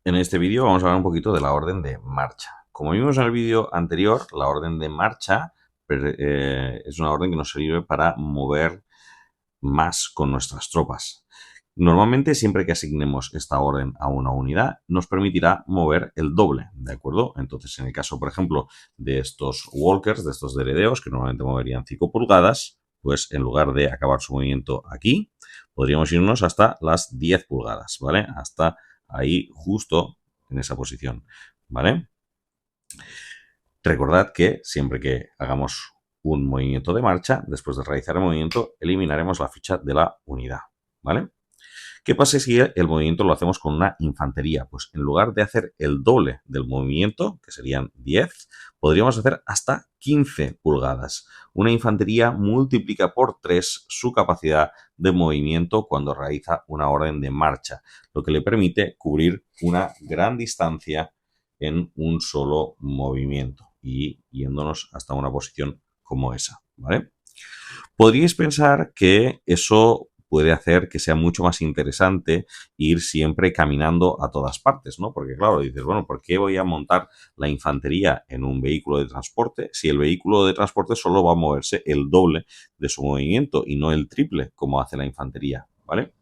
En este vídeo vamos a hablar un poquito de la orden de marcha. Como vimos en el vídeo anterior, la orden de marcha es una orden que nos sirve para mover más con nuestras tropas. Normalmente, siempre que asignemos esta orden a una unidad, nos permitirá mover el doble, ¿de acuerdo? Entonces, en el caso, por ejemplo, de estos walkers, de estos deredeos, que normalmente moverían 5 pulgadas, pues en lugar de acabar su movimiento aquí, podríamos irnos hasta las 10 pulgadas, ¿vale? Hasta ahí, justo en esa posición, ¿vale? Recordad que siempre que hagamos un movimiento de marcha, después de realizar el movimiento, eliminaremos la ficha de la unidad, ¿vale? ¿Qué pasa si el movimiento lo hacemos con una infantería? Pues en lugar de hacer el doble del movimiento, que serían 10, podríamos hacer hasta 15 pulgadas. Una infantería multiplica por 3 su capacidad de movimiento cuando realiza una orden de marcha, lo que le permite cubrir una gran distancia en un solo movimiento y yéndonos hasta una posición como esa, ¿vale? Podríais pensar que eso puede hacer que sea mucho más interesante ir siempre caminando a todas partes, ¿no? Porque claro, dices, bueno, ¿por qué voy a montar la infantería en un vehículo de transporte si el vehículo de transporte solo va a moverse el doble de su movimiento y no el triple como hace la infantería, ¿vale?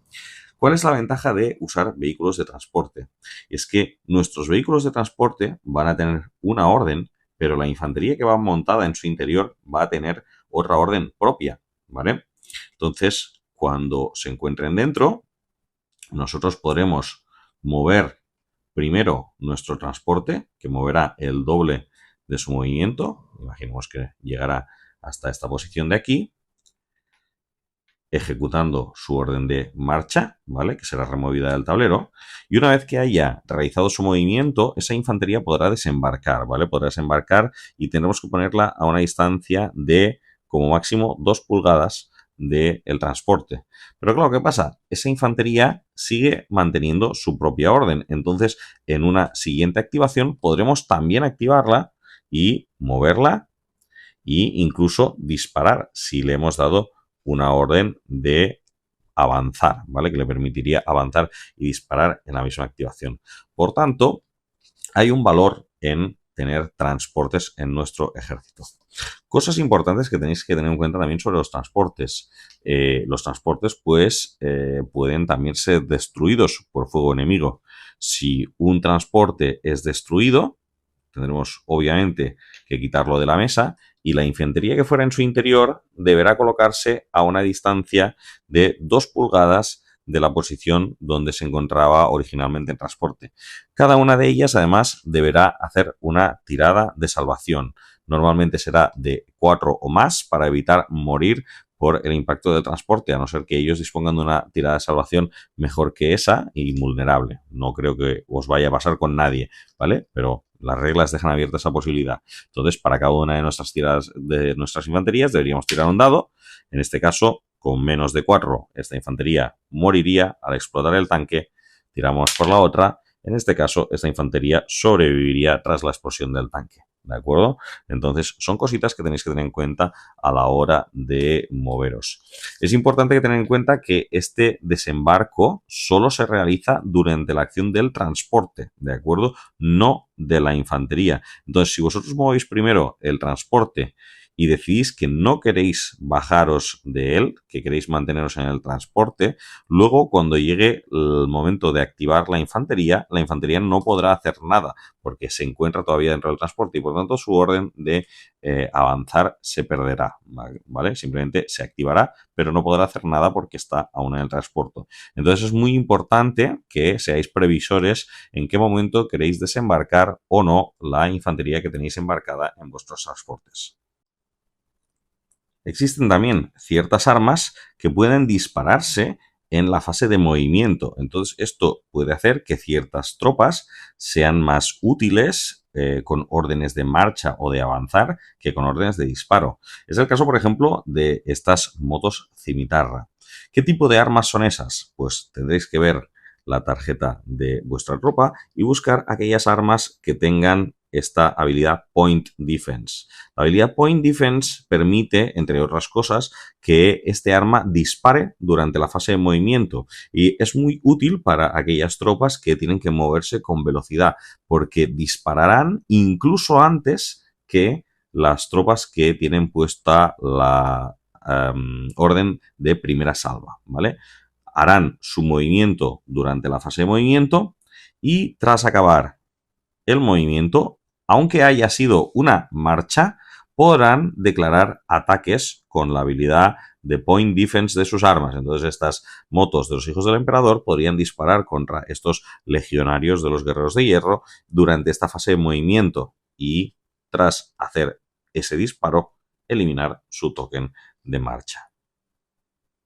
¿Cuál es la ventaja de usar vehículos de transporte? Es que nuestros vehículos de transporte van a tener una orden, pero la infantería que va montada en su interior va a tener otra orden propia, ¿vale? Entonces, cuando se encuentren dentro, nosotros podremos mover primero nuestro transporte, que moverá el doble de su movimiento. Imaginemos que llegará hasta esta posición de aquí, ejecutando su orden de marcha, ¿vale? Que será removida del tablero. Y una vez que haya realizado su movimiento, esa infantería podrá desembarcar, ¿vale? Podrá desembarcar y tendremos que ponerla a una distancia de, como máximo, 2 pulgadas del transporte. Pero claro, ¿qué pasa? Esa infantería sigue manteniendo su propia orden. Entonces, en una siguiente activación, podremos también activarla y moverla e incluso disparar si le hemos dado una orden de avanzar, ¿vale? Que le permitiría avanzar y disparar en la misma activación. Por tanto, hay un valor en tener transportes en nuestro ejército. Cosas importantes que tenéis que tener en cuenta también sobre los transportes. Los transportes, pues, pueden también ser destruidos por fuego enemigo. Si un transporte es destruido, tendremos obviamente que quitarlo de la mesa y la infantería que fuera en su interior deberá colocarse a una distancia de 2 pulgadas de la posición donde se encontraba originalmente el transporte. Cada una de ellas, además, deberá hacer una tirada de salvación. Normalmente será de 4 o más para evitar morir por el impacto del transporte, a no ser que ellos dispongan de una tirada de salvación mejor que esa y invulnerable. No creo que os vaya a pasar con nadie, ¿vale? Pero las reglas dejan abierta esa posibilidad. Entonces, para cada una de nuestras tiradas de nuestras infanterías deberíamos tirar un dado. En este caso, con menos de 4, esta infantería moriría al explotar el tanque. Tiramos por la otra. En este caso, esta infantería sobreviviría tras la explosión del tanque. ¿De acuerdo? Entonces, son cositas que tenéis que tener en cuenta a la hora de moveros. Es importante que tener en cuenta que este desembarco solo se realiza durante la acción del transporte, ¿de acuerdo? No de la infantería. Entonces, si vosotros movéis primero el transporte y decidís que no queréis bajaros de él, que queréis manteneros en el transporte, luego cuando llegue el momento de activar la infantería no podrá hacer nada porque se encuentra todavía dentro del transporte y por tanto su orden de avanzar se perderá, ¿vale? Simplemente se activará, pero no podrá hacer nada porque está aún en el transporte. Entonces es muy importante que seáis previsores en qué momento queréis desembarcar o no la infantería que tenéis embarcada en vuestros transportes. Existen también ciertas armas que pueden dispararse en la fase de movimiento. Entonces, esto puede hacer que ciertas tropas sean más útiles con órdenes de marcha o de avanzar que con órdenes de disparo. Es el caso, por ejemplo, de estas motos cimitarra. ¿Qué tipo de armas son esas? Pues tendréis que ver la tarjeta de vuestra tropa y buscar aquellas armas que tengan esta habilidad Point Defense. La habilidad Point Defense permite, entre otras cosas, que este arma dispare durante la fase de movimiento y es muy útil para aquellas tropas que tienen que moverse con velocidad porque dispararán incluso antes que las tropas que tienen puesta la orden de primera salva, ¿vale? Harán su movimiento durante la fase de movimiento y tras acabar el movimiento, aunque haya sido una marcha, podrán declarar ataques con la habilidad de Point Defense de sus armas. Entonces estas motos de los hijos del emperador podrían disparar contra estos legionarios de los guerreros de hierro durante esta fase de movimiento y tras hacer ese disparo eliminar su token de marcha.